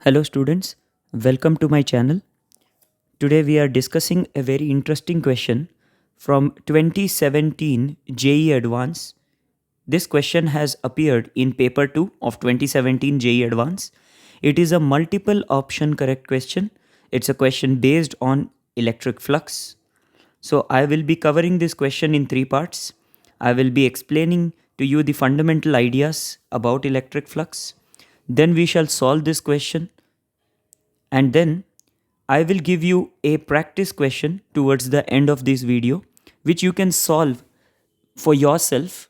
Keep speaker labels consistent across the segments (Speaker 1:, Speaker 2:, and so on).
Speaker 1: Hello students, welcome to my channel. Today we are discussing a very interesting question from 2017 JEE Advanced. This question has appeared in paper 2 of 2017 JEE Advanced. It is a multiple option correct question. It's a question based on electric flux. So I will be covering this question in 3 parts. I will be explaining to you the fundamental ideas about electric flux. Then we shall solve this question, and then I will give you a practice question towards the end of this video, which you can solve for yourself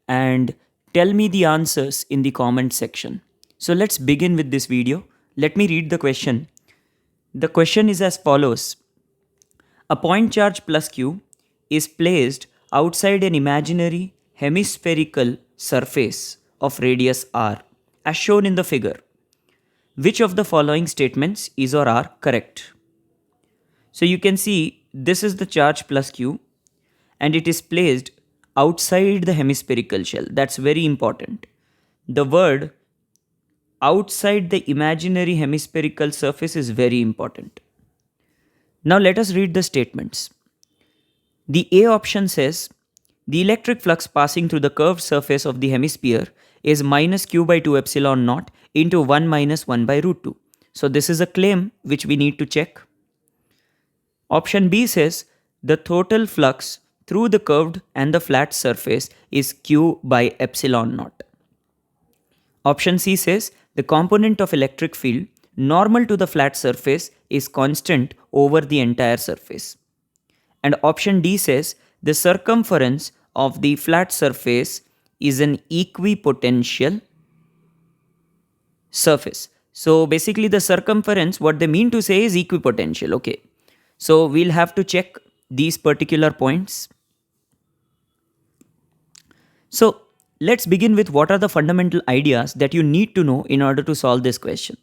Speaker 1: and tell me the answers in the comment section. So let's begin with this video. Let me read the question. The question is as follows. A point charge plus Q is placed outside an imaginary hemispherical surface of radius r as shown in the figure. Which of the following statements is or are correct? So you can see this is the charge plus Q and it is placed outside the hemispherical shell. That's very important. The word outside the imaginary hemispherical surface is very important. Now let us read the statements. The A option says the electric flux passing through the curved surface of the hemisphere is minus q by 2 epsilon naught into 1 minus 1 by root 2. So this is a claim which we need to check. Option B says the total flux through the curved and the flat surface is q by epsilon naught. Option C says the component of electric field normal to the flat surface is constant over the entire surface. And option D says the circumference of the flat surface is an equipotential surface. So basically the circumference, what they mean to say is equipotential. Okay. So we'll have to check these particular points. So let's begin with what are the fundamental ideas that you need to know in order to solve this question.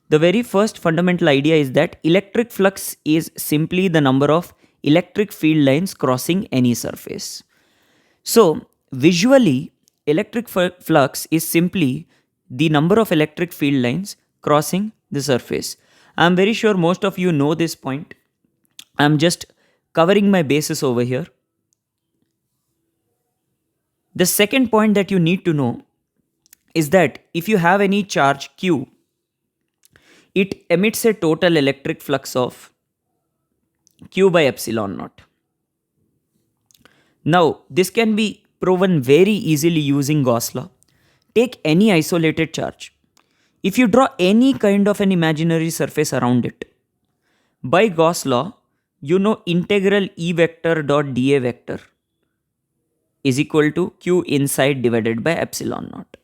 Speaker 1: The very first fundamental idea is that electric flux is simply the number of electric field lines crossing any surface. So visually, electric flux is simply the number of electric field lines crossing the surface. I'm very sure most of you know this point. I'm just covering my bases over here. The second point that you need to know is that if you have any charge Q, it emits a total electric flux of q by epsilon naught. Now, this can be proven very easily using Gauss Law. Take any isolated charge. If you draw any kind of an imaginary surface around it, by Gauss Law, you know integral E vector dot dA vector is equal to q inside divided by epsilon naught.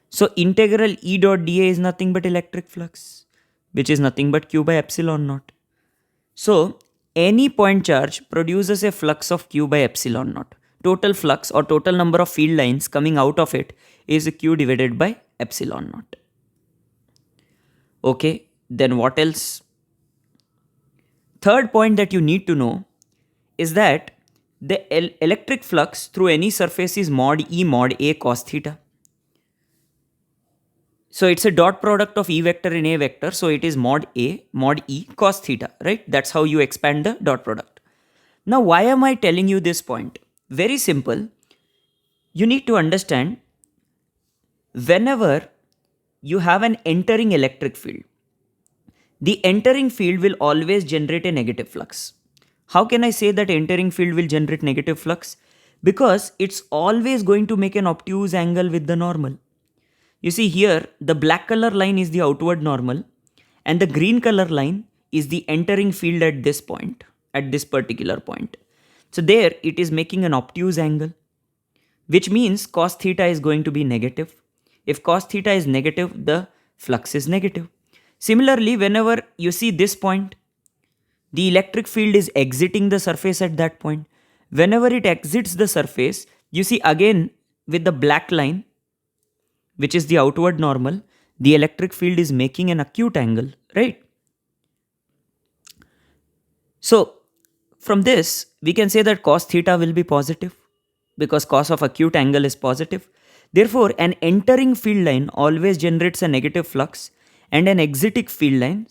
Speaker 1: So integral E dot dA is nothing but electric flux, which is nothing but q by epsilon naught. So any point charge produces a flux of q by epsilon naught. Total flux or total number of field lines coming out of it is q divided by epsilon naught. Okay, then what else? Third point that you need to know is that the electric flux through any surface is mod E mod A cos theta. So it's a dot product of E vector in A vector. So it is mod A mod E cos theta, right? That's how you expand the dot product. Now, why am I telling you this point? Very simple. You need to understand whenever you have an entering electric field, the entering field will always generate a negative flux. How can I say that entering field will generate negative flux? Because it's always going to make an obtuse angle with the normal. You see here, the black color line is the outward normal and the green color line is the entering field at this point, at this particular point. So there it is making an obtuse angle, which means cos theta is going to be negative. If cos theta is negative, the flux is negative. Similarly, whenever you see this point, the electric field is exiting the surface at that point. Whenever it exits the surface, you see again with the black line, which is the outward normal, the electric field is making an acute angle, right? So from this, we can say that cos theta will be positive because cos of acute angle is positive. Therefore, an entering field line always generates a negative flux and an exiting field line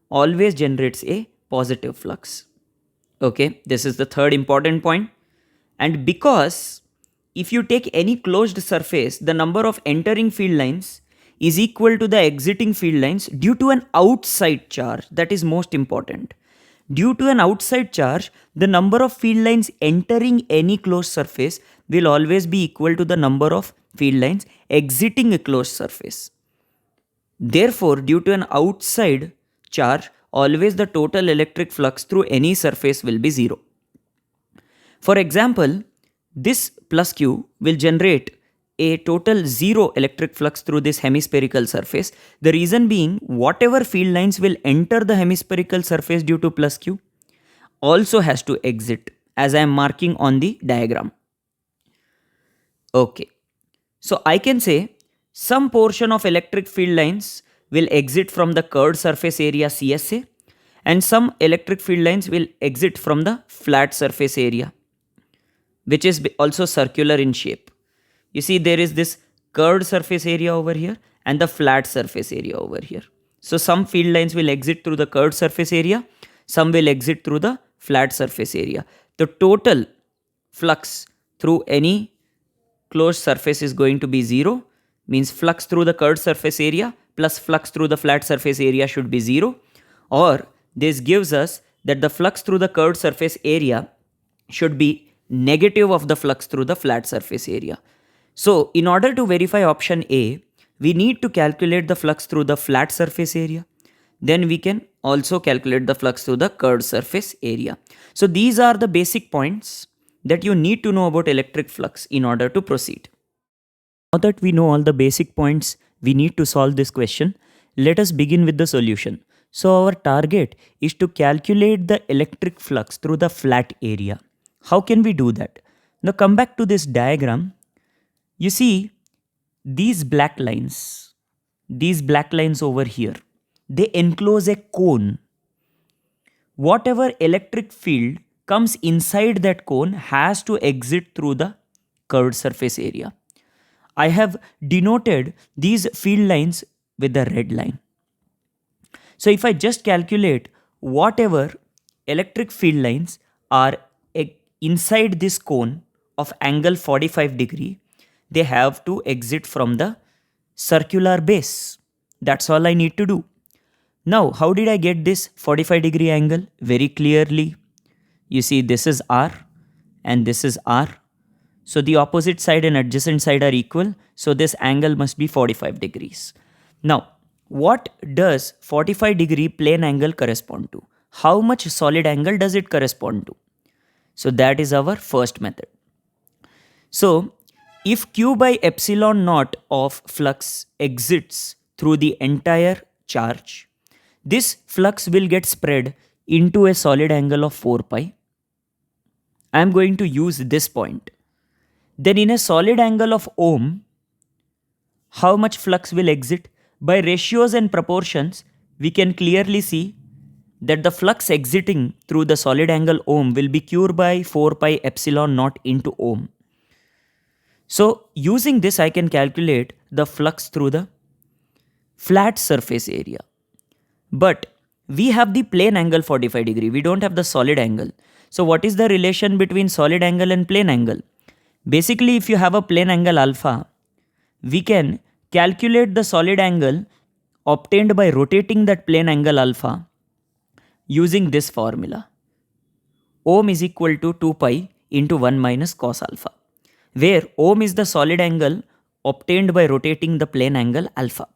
Speaker 1: always generates a positive flux. Okay, this is the third important point. And because if you take any closed surface, the number of entering field lines is equal to the exiting field lines due to an outside charge. That is most important. Due to an outside charge, the number of field lines entering any closed surface will always be equal to the number of field lines exiting a closed surface. Therefore, due to an outside charge, always the total electric flux through any surface will be 0. For example, this plus Q will generate a total 0 electric flux through this hemispherical surface. The reason being, whatever field lines will enter the hemispherical surface due to plus Q also has to exit, as I am marking on the diagram. Okay, so I can say some portion of electric field lines will exit from the curved surface area CSA and some electric field lines will exit from the flat surface area, which is also circular in shape. You see, there is this curved surface area over here and the flat surface area over here. So some field lines will exit through the curved surface area, some will exit through the flat surface area. The total flux through any closed surface is going to be 0, means flux through the curved surface area plus flux through the flat surface area should be 0, or this gives us that the flux through the curved surface area should be negative of the flux through the flat surface area. So in order to verify option A, we need to calculate the flux through the flat surface area. Then we can also calculate the flux through the curved surface area. So these are the basic points that you need to know about electric flux in order to proceed. Now that we know all the basic points we need to solve this question, let us begin with the solution. So our target is to calculate the electric flux through the flat area. How can we do that? Now come back to this diagram. You see these black lines over here, they enclose a cone. Whatever electric field comes inside that cone has to exit through the curved surface area. I have denoted these field lines with the red line. So if I just calculate whatever electric field lines are inside this cone of angle 45 degree, they have to exit from the circular base. That's all I need to do. Now, how did I get this 45 degree angle? Very clearly, you see this is R and this is R. So the opposite side and adjacent side are equal. So this angle must be 45 degrees. Now, what does 45 degree plane angle correspond to? How much solid angle does it correspond to? So that is our first method. So if Q by epsilon naught of flux exits through the entire charge, this flux will get spread into a solid angle of 4 pi. I am going to use this point. Then in a solid angle of ohm, how much flux will exit? By ratios and proportions, we can clearly see that the flux exiting through the solid angle ohm will be Q by 4 pi epsilon naught into ohm. So using this, I can calculate the flux through the flat surface area. But we have the plane angle 45 degree. We don't have the solid angle. So what is the relation between solid angle and plane angle? Basically, if you have a plane angle alpha, we can calculate the solid angle obtained by rotating that plane angle alpha using this formula. Ohm is equal to 2 pi into 1 minus cos alpha, where ohm is the solid angle obtained by rotating the plane angle alpha.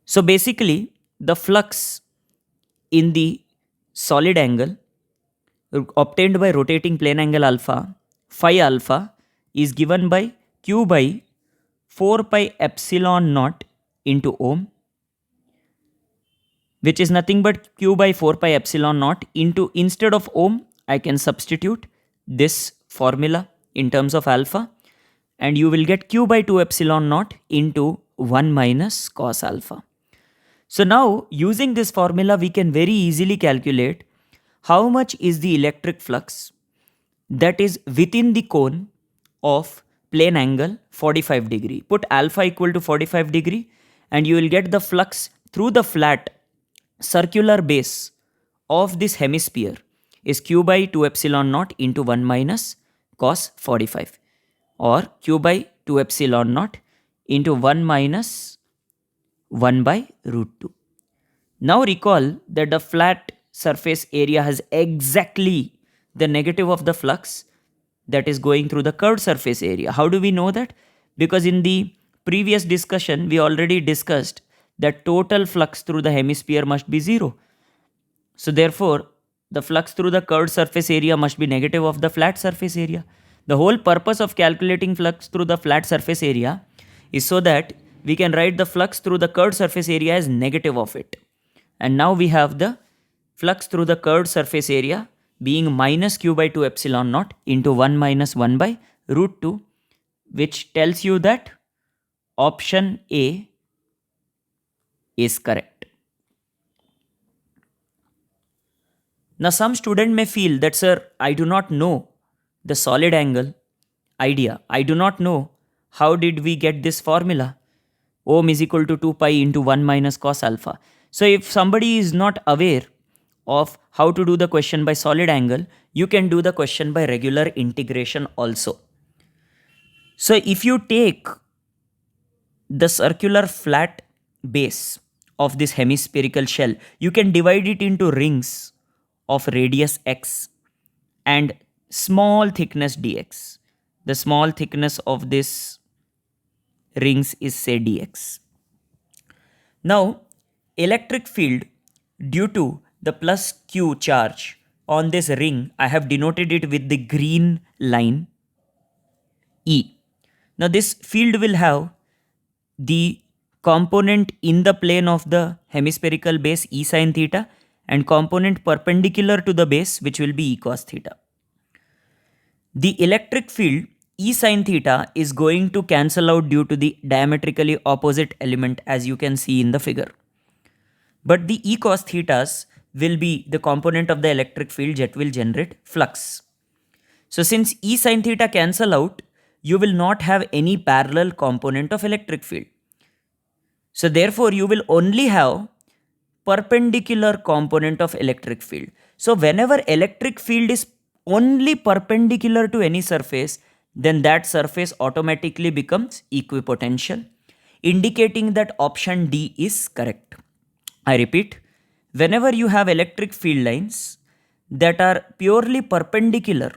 Speaker 1: So basically, the flux in the solid angle obtained by rotating plane angle alpha, phi alpha, is given by Q by 4 pi epsilon naught into ohm, which is nothing but Q by 4 pi epsilon naught into, instead of ohm, I can substitute this formula in terms of alpha, and you will get Q by 2 epsilon naught into 1 minus cos alpha. So now, using this formula, we can very easily calculate how much is the electric flux that is within the cone of plane angle 45 degree. Put alpha equal to 45 degree and you will get the flux through the flat circular base of this hemisphere is q by 2 epsilon naught into 1 minus cos 45, or q by 2 epsilon naught into 1 minus 1 by root 2. Now recall that the flat surface area has exactly the negative of the flux that is going through the curved surface area. How do we know that? Because in the previous discussion we already discussed that total flux through the hemisphere must be 0. So therefore the flux through the curved surface area must be negative of the flat surface area. The whole purpose of calculating flux through the flat surface area is so that we can write the flux through the curved surface area as negative of it. And now we have the flux through the curved surface area being minus q by 2 epsilon naught into 1 minus 1 by root 2, which tells you that option A is correct. Now some student may feel that, sir, I do not know the solid angle idea. I do not know how did we get this formula. Ohm is equal to 2 pi into 1 minus cos alpha. So if somebody is not aware of how to do the question by solid angle, you can do the question by regular integration also. So if you take the circular flat base of this hemispherical shell, you can divide it into rings of radius x and small thickness dx. The small thickness of this rings is say dx. Now electric field due to the plus q charge on this ring, I have denoted it with the green line E. Now this field will have the component in the plane of the hemispherical base E sin theta and component perpendicular to the base, which will be E cos theta. The electric field E sin theta is going to cancel out due to the diametrically opposite element, as you can see in the figure. But the E cos thetas will be the component of the electric field that will generate flux. So since E sin theta cancel out, you will not have any parallel component of electric field. So therefore you will only have perpendicular component of electric field. So whenever electric field is only perpendicular to any surface, then that surface automatically becomes equipotential, indicating that option D is correct. I repeat, whenever you have electric field lines that are purely perpendicular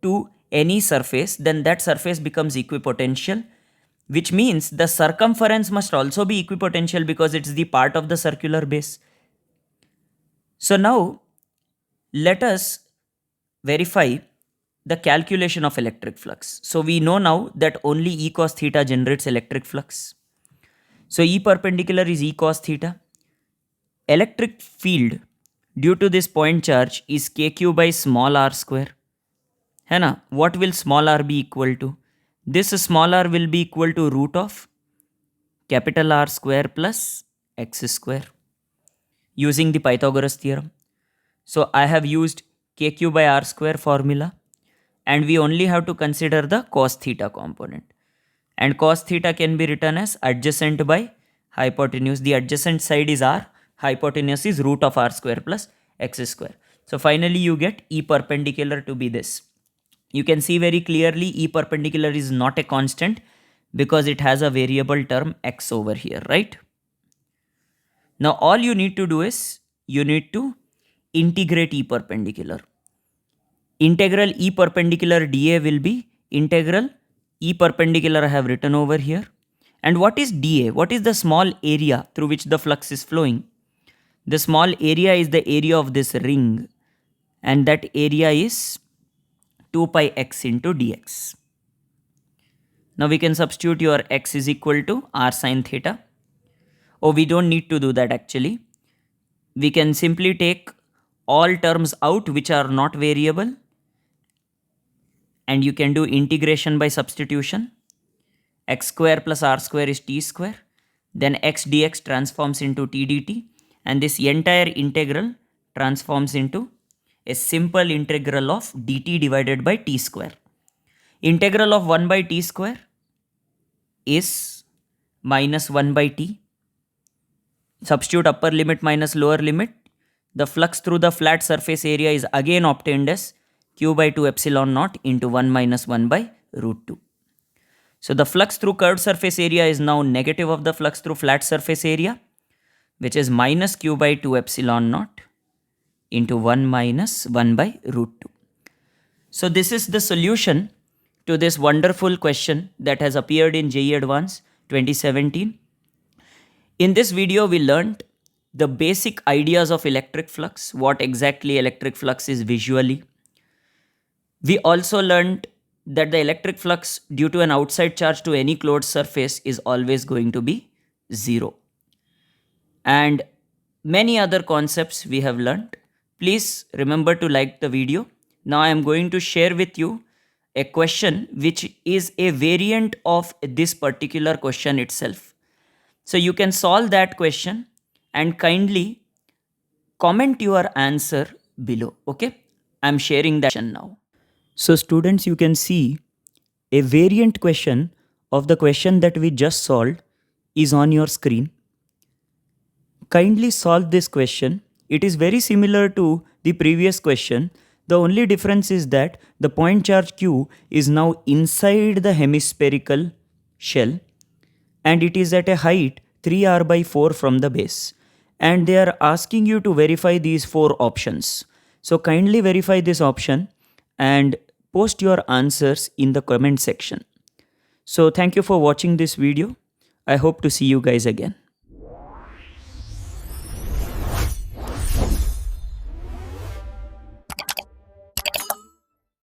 Speaker 1: to any surface, then that surface becomes equipotential, which means the circumference must also be equipotential because it's the part of the circular base. So now let us verify the calculation of electric flux. So we know now that only E cos theta generates electric flux. So E perpendicular is E cos theta. Electric field due to this point charge is kq by small r square. है ना? What will small r be equal to? This small r will be equal to root of capital R square plus x square using the Pythagoras theorem. So I have used kq by r square formula, and we only have to consider the cos theta component. And cos theta can be written as adjacent by hypotenuse. The adjacent side is r, hypotenuse is root of r square plus x square. So finally you get E perpendicular to be this. You can see very clearly E perpendicular is not a constant because it has a variable term x over here, right? Now all you need to do is you need to integrate E perpendicular. Integral E perpendicular dA will be integral E perpendicular I have written over here. And what is dA? What is the small area through which the flux is flowing? The small area is the area of this ring, and that area is 2 pi x into dx. Now we can substitute your x is equal to r sin theta. Oh, we don't need to do that actually. We can simply take all terms out which are not variable, and you can do integration by substitution. X square plus r square is t square. Then x dx transforms into t dt, and this entire integral transforms into a simple integral of dt divided by t square. Integral of 1 by t square is minus 1 by t. Substitute upper limit minus lower limit. The flux through the flat surface area is again obtained as q by 2 epsilon naught into 1 minus 1 by root 2. So the flux through curved surface area is now negative of the flux through flat surface area, which is minus q by 2 epsilon naught into 1 minus 1 by root 2. So this is the solution to this wonderful question that has appeared in JEE Advanced 2017. In this video, we learned the basic ideas of electric flux, what exactly electric flux is visually. We also learned that the electric flux due to an outside charge to any closed surface is always going to be 0. And many other concepts we have learned. Please remember to like the video. Now I am going to share with you a question which is a variant of this particular question itself. So you can solve that question and kindly comment your answer below. Okay, I'm sharing that now. So students, you can see a variant question of the question that we just solved is on your screen. Kindly solve this question. It is very similar to the previous question. The only difference is that the point charge Q is now inside the hemispherical shell and it is at a height 3r by 4 from the base. And they are asking you to verify these 4 options. So kindly verify this option and post your answers in the comment section. So thank you for watching this video. I hope to see you guys again.